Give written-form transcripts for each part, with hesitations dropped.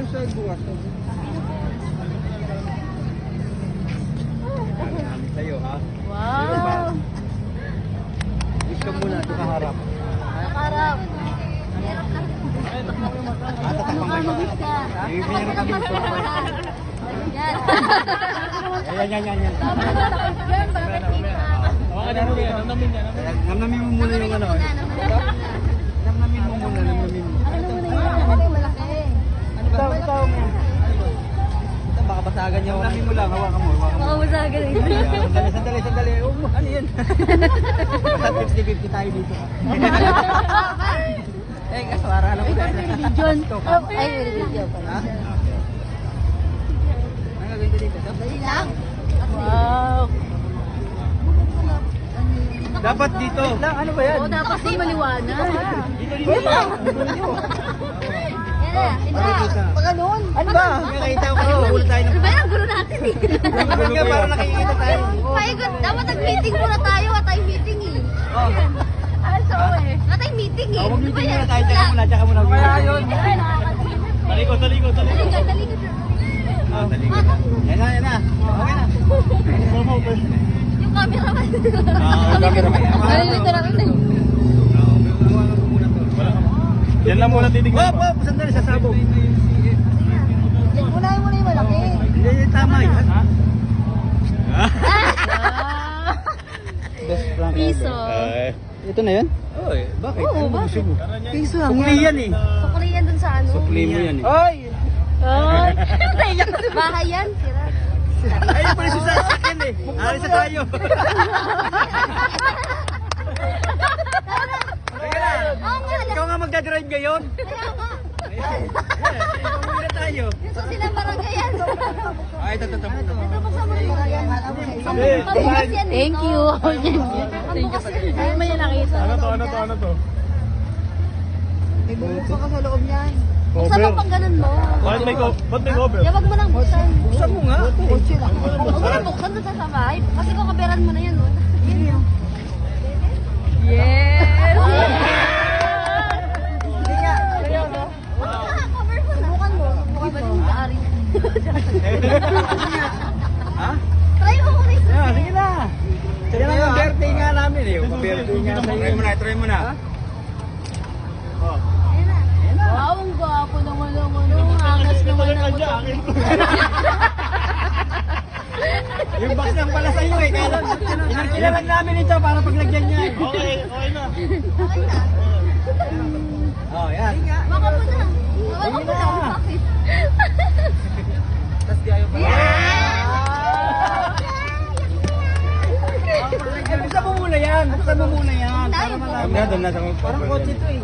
lang sa bukas. Sa'yo, ha? Wow! Wish ka muna, ito kaharap. Nakarap! Makamulis ka. Meron kami gusto ko. Yan! Yan. Hawakan mo yan, namnamin niya. Namnamin mo muna yung ano. Namnamin mo muna, namnamin mo. Ano muna yun? Malaki. Ito. Ito, baka basagan niya. Namnamin mo lang, hawakan mo. Makamusagan rin. Sandali. Ano yan? Basta 50-50 tayo dito. Kaswara lang ko. Religion. Ay, religion pala. Ha? Ano gagawin ko dito? Dali lang. Wow! Dapat dito. Ano ba yan? Oo, dapat di maliwanag. Dito. Yan na, ito. Pag ganun. Ano ba? Nakita ko kayo. Ulo tayo ng... Ano ba yan? Ang gulo natin eh. Ang nga para nakikita tayo. Paigot, dapat nag-meeting muna tayo. Wala tayong meeting eh. So eh. Wala tayong meeting eh. Huwag meeting muna tayo. Tsaka muna. Kaya yun. Talikod. Talikod. Yan na. Okay na. Yung camera ba? Camera ba? Nalilito natin eh. Yan lang muna titignan. Sandali sa sabog. Unahin mo na yung malaki. Hindi, tama yan. Best prank Piso. Ito na yan? Oo, bakit? Oo, Ano bakit? gusto mo? Piso lang yan. Sukli yan eh. Sukli yan dun sa ano. Sukli mo yan eh. Ay! Ay! Bahay yan, sira. Ay, pala siya sa akin eh. Alis na tayo. Oo nga, Ikaw nga magdadrive ngayon. kaya nga. Umuwi na tayo. Yung sa silang barangay yan. Ay, ito. Ito kasama yung barangay. Pabukas yan. Thank you. Pabukas yan. Ay, may nakita. Ano to? May bubuksan ka sa loob niyan. Buksan mo pang ganun mo. Ba't may cover? Wag mo nang buksan. Buksan mo nga. Kotse lang. Huwag mo nang buksan doon sa bahay. Kasi kung kaperan mo na yan. Oh. Yes! Hindi nga. Seryoso? Cover mo na. Subukan mo. Subukan mo yung ari. Ha? Try mo muna yung Yeah, sige na. Sige na yung birthday nga namin eh. Yung birthday nga sa'yo. Try mo na. Ayan na. Wow, ang gwapo naman naman. Ang angas naman ng motor. Yung box lang pala sa'yo eh. Kaya lang, kinarkilan namin ito para paglagyan niya eh. Okay na. Okay na. Oh, yan. Baka mo na. Baka mo na. Bakit? Tapos di ayaw pa. Buksan mo muna yan. Para malaman. Parang kotse ito eh.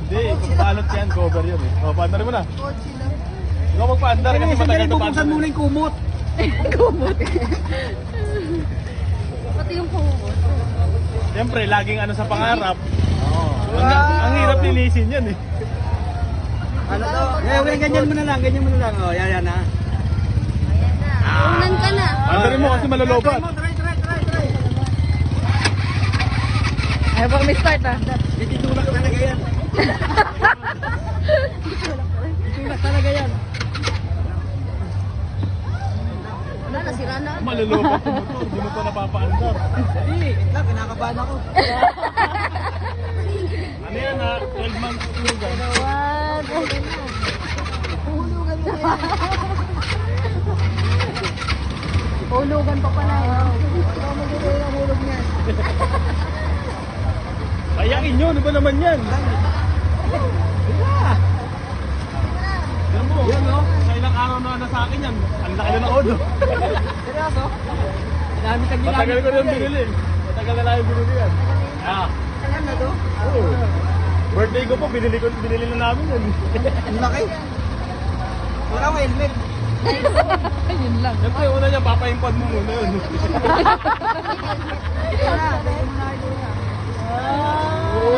Hindi, pagpalot yan, cover yun eh. O, paandar mo na. Ikaw magpaandar kasi matagal na Buksan muna yung kumot. Pati yung kumot. Siyempre, laging ano sa pangarap. Ang hirap linisin yan eh. Ano to? Okay, ganyan mo na lang. Oh, yan ha. Ayan na. Unan ka na. Andarin mo kasi malolobat. Try. Ay, baka may start ah. Ditulak talaga yan. Wala, nasira na. Malolobat yung motor, hindi mo pa napapaandar. Hindi, kinakabahan ako. Ano yan ha? 12 months hulugan. Wag. Hulugan pa pala eh. Kayain nyo, ano ba naman yan? Yan mo, sa ilang araw na sa akin yan, ang laki na ng odo. Seryoso? Dami tag Matagal ko na yung binili. Matagal na lang yung binili yan. Kailan na to? Oo. Birthday ko po, binili na namin yan. Ang laki. Wala akong helmet. Yun lang. Siyempre, una niya, papaimpad mo muna yun. Ito na. Oo,